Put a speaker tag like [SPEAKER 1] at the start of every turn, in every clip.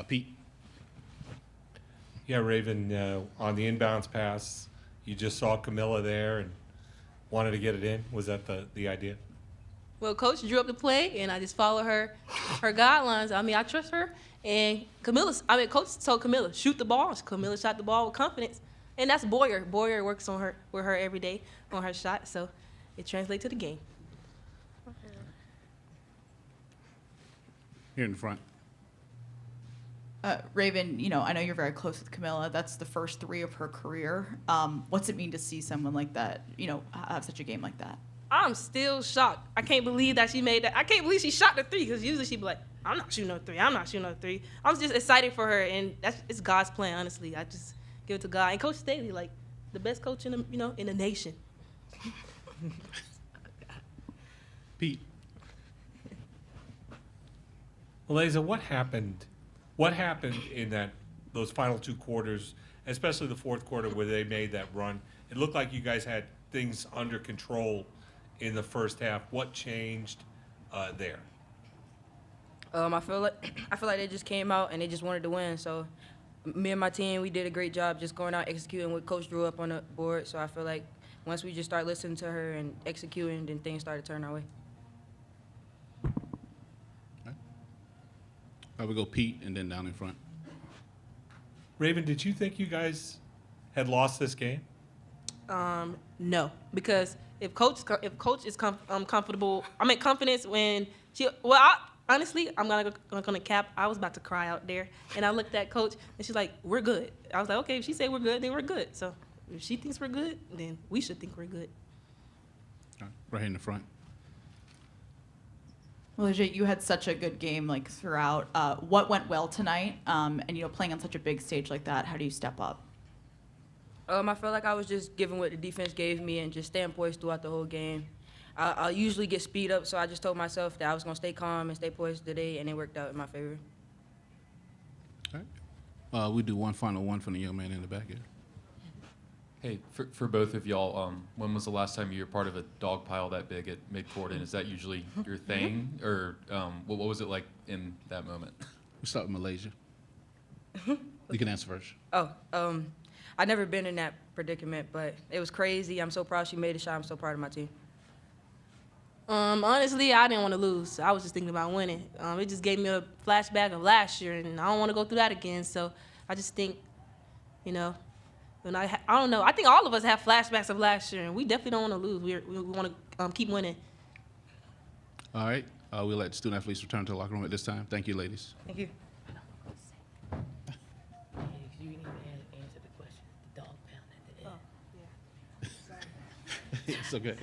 [SPEAKER 1] Pete.
[SPEAKER 2] Yeah, Raven, on the inbounds pass, you just saw Camilla there and wanted to get it in. Was that the idea?
[SPEAKER 3] Well, Coach drew up the play, and I just followed her guidelines. I mean, I trust her. And Coach told Camilla, shoot the ball. Camilla shot the ball with confidence. And that's Boyer. Boyer works with her every day on her shot, so it translates to the game.
[SPEAKER 1] Here in the front.
[SPEAKER 4] Raven, I know you're very close with Camilla. That's the first 3 of her career. What's it mean to see someone like that, have such a game like that?
[SPEAKER 3] I'm still shocked. I can't believe that she made that. I can't believe she shot the 3, because usually she'd be like, I'm not shooting no 3. I'm not shooting no 3. I'm just excited for her, and it's God's plan, honestly. I just give it to God. And Coach Staley, like, the best coach in the nation.
[SPEAKER 1] Pete.
[SPEAKER 2] Milaysia, what happened? What happened in those final 2 quarters, especially the fourth quarter where they made that run? It looked like you guys had things under control in the first half. What changed there?
[SPEAKER 5] I feel like they just came out and they just wanted to win. So me and my team, we did a great job just going out executing what Coach drew up on the board. So I feel like once we just start listening to her and executing, then things started turning our way.
[SPEAKER 1] We go Pete and then down in front.
[SPEAKER 2] Raven, did you think you guys had lost this game?
[SPEAKER 3] No, because if coach is comfortable, confidence when she. Well, honestly, I'm gonna cap. I was about to cry out there, and I looked at Coach, and she's like, "We're good." I was like, "Okay, if she said we're good, then we're good." So if she thinks we're good, then we should think we're good.
[SPEAKER 1] Right here in the front.
[SPEAKER 4] Milaysia, you had such a good game throughout. What went well tonight? And playing on such a big stage like that, how do you step up?
[SPEAKER 5] I felt like I was just giving what the defense gave me and just staying poised throughout the whole game. I usually get speed up, so I just told myself that I was going to stay calm and stay poised today, and it worked out in my favor.
[SPEAKER 1] All right. We do one final one from the young man in the back here.
[SPEAKER 6] Hey, for both of y'all, when was the last time you were part of a dog pile that big at midcourt, and is that usually your thing, or what was it like in that moment?
[SPEAKER 1] We'll start with Milaysia. You can answer first.
[SPEAKER 5] I've never been in that predicament, but it was crazy. I'm so proud she made a shot. I'm so proud of my team.
[SPEAKER 3] Honestly, I didn't want to lose. I was just thinking about winning. It just gave me a flashback of last year, and I don't want to go through that again. So I just think, when I don't know. I think all of us have flashbacks of last year, and we definitely don't want to lose. We want to keep winning.
[SPEAKER 1] All right. We'll let student athletes return to the locker room at this time. Thank you, ladies.
[SPEAKER 5] Thank you.
[SPEAKER 7] You didn't even answer the question. The dog pound at the end.
[SPEAKER 1] It's okay.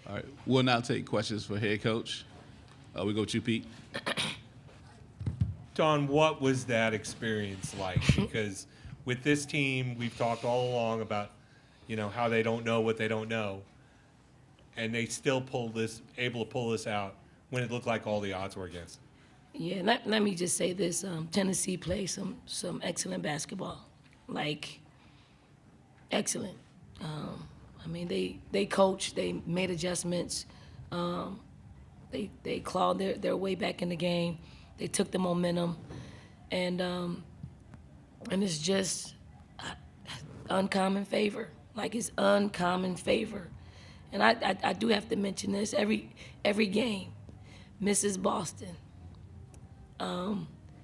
[SPEAKER 1] All right. We'll now take questions for head coach. We go to you, Pete.
[SPEAKER 2] Don, what was that experience like? Because with this team, we've talked all along about, how they don't know what they don't know, and they still able to pull this out when it looked like all the odds were against them.
[SPEAKER 7] Yeah, let me just say this. Tennessee plays some excellent basketball, excellent. They coached, they made adjustments, they clawed their way back in the game, they took the momentum, and it's just uncommon favor. It's uncommon favor. And I do have to mention this every game. Mrs. Boston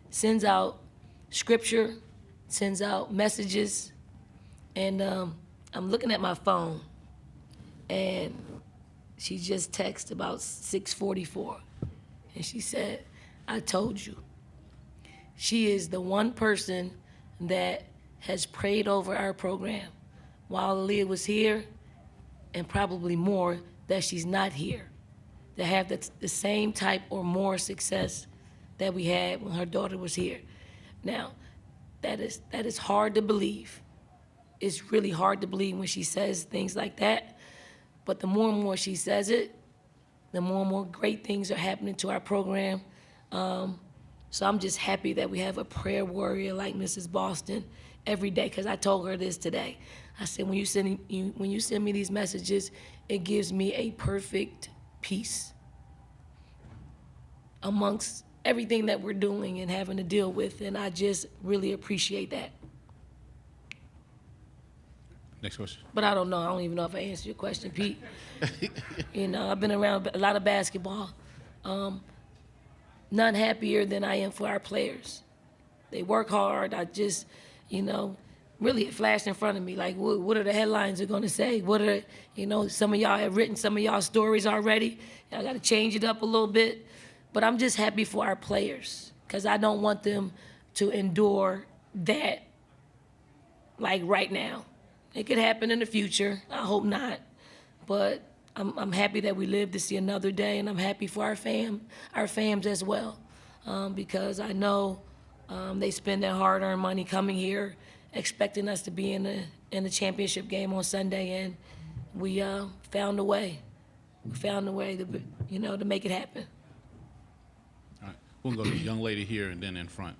[SPEAKER 7] sends out scripture, sends out messages, and I'm looking at my phone, and she just texted about 6:44, and she said, "I told you." She is the one person that has prayed over our program while Aaliyah was here, and probably more that she's not here, to have the same type or more success that we had when her daughter was here. Now, that is hard to believe. It's really hard to believe when she says things like that, but the more and more she says it, the more and more great things are happening to our program. So I'm just happy that we have a prayer warrior like Mrs. Boston every day, because I told her this today. I said, when you send me these messages, it gives me a perfect peace amongst everything that we're doing and having to deal with, and I just really appreciate that.
[SPEAKER 1] Next question.
[SPEAKER 7] But I don't know. I don't even know if I answered your question, Pete. You know, I've been around a lot of basketball. None happier than I am for our players. They work hard. I just, you know, really it flashed in front of me. Like, what are the headlines are going to say? What are, you know, some of y'all have written some of y'all stories already. I got to change it up a little bit. But I'm just happy for our players because I don't want them to endure that, like, right now. It could happen in the future. I hope not. But I'm happy that we live to see another day, and I'm happy for our fams as well, because I know they spend their hard-earned money coming here, expecting us to be in the championship game on Sunday, and we found a way. We found a way to, you know, to make it happen.
[SPEAKER 1] All right. We'll go to the young lady here and then in front.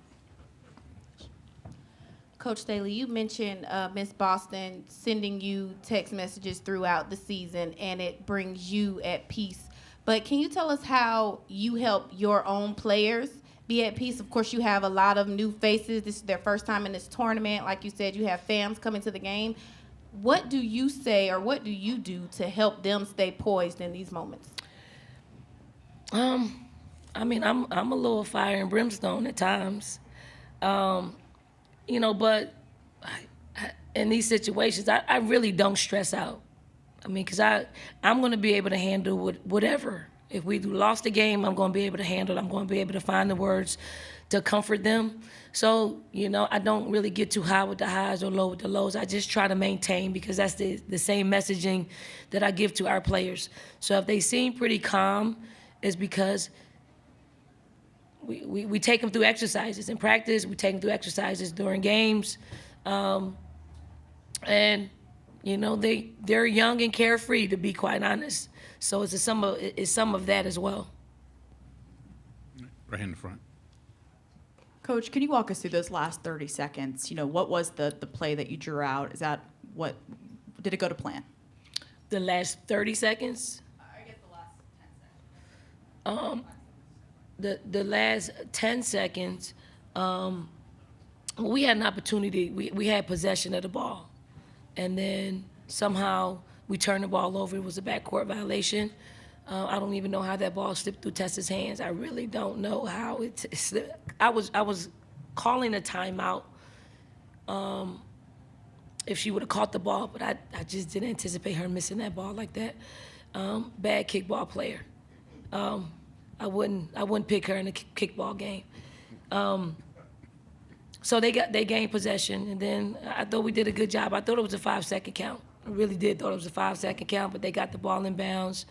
[SPEAKER 8] Coach Staley, you mentioned Miss Boston sending you text messages throughout the season, and it brings you at peace. But can you tell us how you help your own players be at peace? Of course, you have a lot of new faces. This is their first time in this tournament. Like you said, you have fans coming to the game. What do you say or what do you do to help them stay poised in these moments?
[SPEAKER 7] I mean, I'm a little fire and brimstone at times. You know, but in these situations, I really don't stress out. I mean, because I'm going to be able to handle whatever. If we lost the game, I'm going to be able to handle it. I'm going to be able to find the words to comfort them. So, you know, I don't really get too high with the highs or low with the lows. I just try to maintain because that's the same messaging that I give to our players. So if they seem pretty calm, it's because we take them through exercises in practice. We take them through exercises during games. And, you know, they're young and carefree, to be quite honest. So it's some of that as well.
[SPEAKER 1] Right here in the front.
[SPEAKER 4] Coach, can you walk us through those last 30 seconds? You know, what was the play that you drew out? Is that what, did it go to plan?
[SPEAKER 7] The last 30 seconds?
[SPEAKER 4] I guess the last 10 seconds.
[SPEAKER 7] The last 10 seconds, we had an opportunity. We had possession of the ball. And then somehow we turned the ball over. It was a backcourt violation. I don't even know how that ball slipped through Tessa's hands. I really don't know how it slipped. I was calling a timeout if she would have caught the ball, but I just didn't anticipate her missing that ball like that. Bad kickball player. I wouldn't pick her in a kickball game. So they gained possession, and then I thought we did a good job. I thought it was a 5-second count. I really did thought it was a 5-second count, but they got the ball in bounds.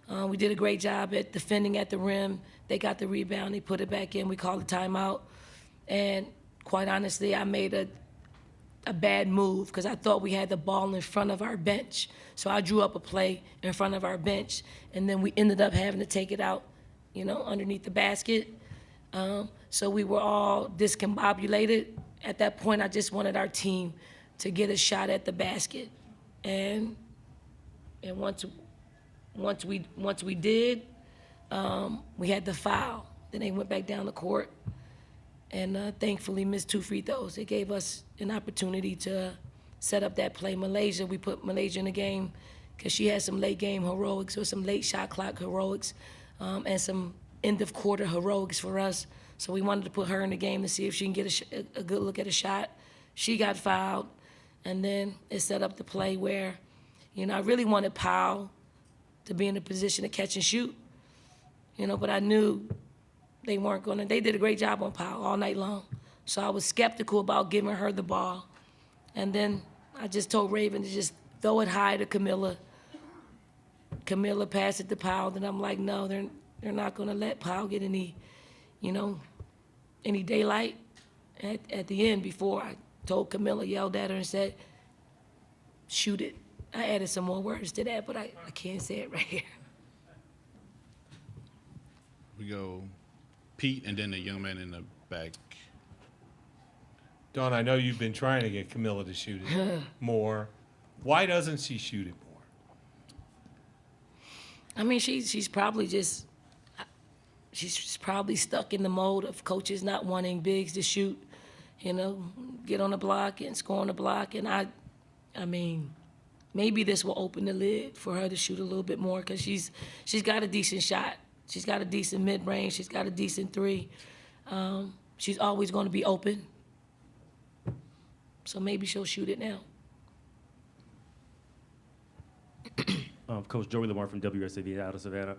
[SPEAKER 7] We did a great job at defending at the rim. They got the rebound. They put it back in. We called a timeout. And quite honestly, I made a bad move because I thought we had the ball in front of our bench. So I drew up a play in front of our bench, and then we ended up having to take it out, you know, underneath the basket. So we were all discombobulated. At that point, I just wanted our team to get a shot at the basket. And once we did, we had the foul. Then they went back down the court and thankfully missed 2 free throws. It gave us an opportunity to set up that play. Malaysia, we put Malaysia in the game because she had some late game heroics or some late shot clock heroics and some end of quarter heroics for us. So we wanted to put her in the game to see if she can get a good look at a shot. She got fouled, and then it set up the play where, you know, I really wanted Powell to be in a position to catch and shoot, you know, but I knew they weren't gonna. They did a great job on Powell all night long. So I was skeptical about giving her the ball. And then I just told Raven to just throw it high to Camilla. Camilla passed it to Powell, and I'm like, no, they're not gonna let Powell get any, you know, any daylight. At the end, before I told Camilla, yelled at her and said, shoot it. I added some more words to that, but I can't say it right here.
[SPEAKER 1] We go Pete and then the young man in the back.
[SPEAKER 2] Dawn, I know you've been trying to get Camilla to shoot it more. Why doesn't she shoot it more?
[SPEAKER 7] I mean, she's probably just she's probably stuck in the mode of coaches not wanting bigs to shoot, get on the block and score on the block. And I mean, maybe this will open the lid for her to shoot a little bit more because she's got a decent shot. She's got a decent mid-range. She's got a decent three. She's always going to be open. So maybe she'll shoot it now.
[SPEAKER 9] Coach Joey Lamar from WSAV out of Savannah.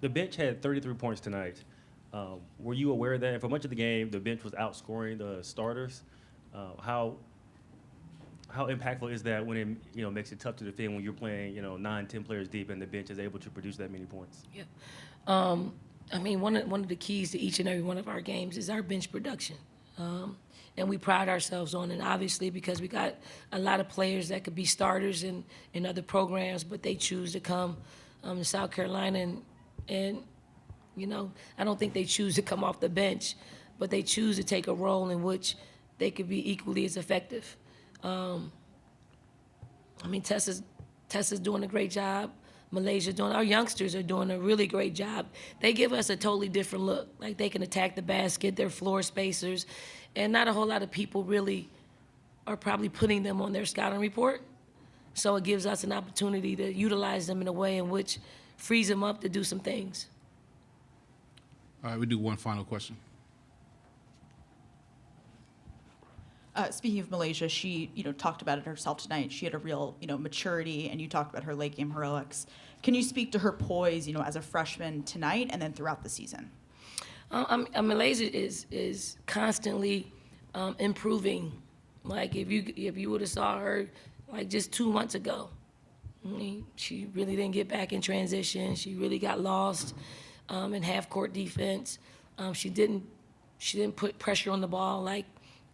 [SPEAKER 9] The bench had 33 points tonight. Were you aware of that? And for much of the game, the bench was outscoring the starters. How impactful is that when it makes it tough to defend when you're playing 9, 10 players deep and the bench is able to produce that many points?
[SPEAKER 7] Yeah. I mean, one of the keys to each and every one of our games is our bench production. And we pride ourselves on it, obviously, because we got a lot of players that could be starters in other programs, but they choose to come to South Carolina. And I don't think they choose to come off the bench, but they choose to take a role in which they could be equally as effective. I mean, Tessa's doing a great job. Milaysia doing. Our youngsters are doing a really great job. They give us a totally different look. Like they can attack the basket, they're floor spacers, and not a whole lot of people really are probably putting them on their scouting report. So it gives us an opportunity to utilize them in a way in which frees them up to do some things.
[SPEAKER 1] All right, we do one final question.
[SPEAKER 4] Speaking of Milaysia, she talked about it herself tonight. She had a real maturity, and you talked about her late game heroics. Can you speak to her poise as a freshman tonight and then throughout the season?
[SPEAKER 7] Milaysia is constantly improving. Like if you would have saw her like just 2 months ago, I mean, she really didn't get back in transition. She really got lost in half court defense. She didn't put pressure on the ball. Like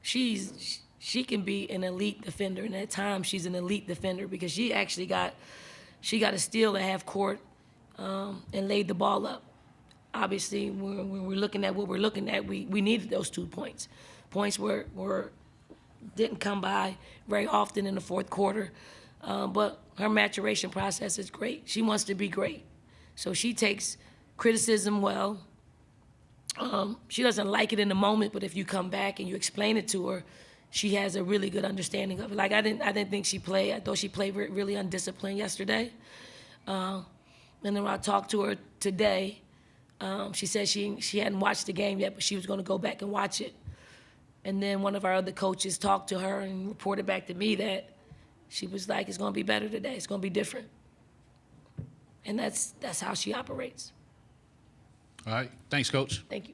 [SPEAKER 7] she can be an elite defender, and at times she's an elite defender because she actually got a steal at half court and laid the ball up. Obviously, when we're looking at what we're looking at, we needed those 2 points. Points didn't come by very often in the fourth quarter, but her maturation process is great. She wants to be great, so she takes criticism well. She doesn't like it in the moment, but if you come back and you explain it to her, she has a really good understanding of it. Like I didn't think she played. I thought she played really undisciplined yesterday. And then when I talked to her today, she said she hadn't watched the game yet, but she was going to go back and watch it. And then one of our other coaches talked to her and reported back to me that she was like, "It's going to be better today. It's going to be different." And that's how she operates.
[SPEAKER 1] All right, thanks, Coach.
[SPEAKER 7] Thank you.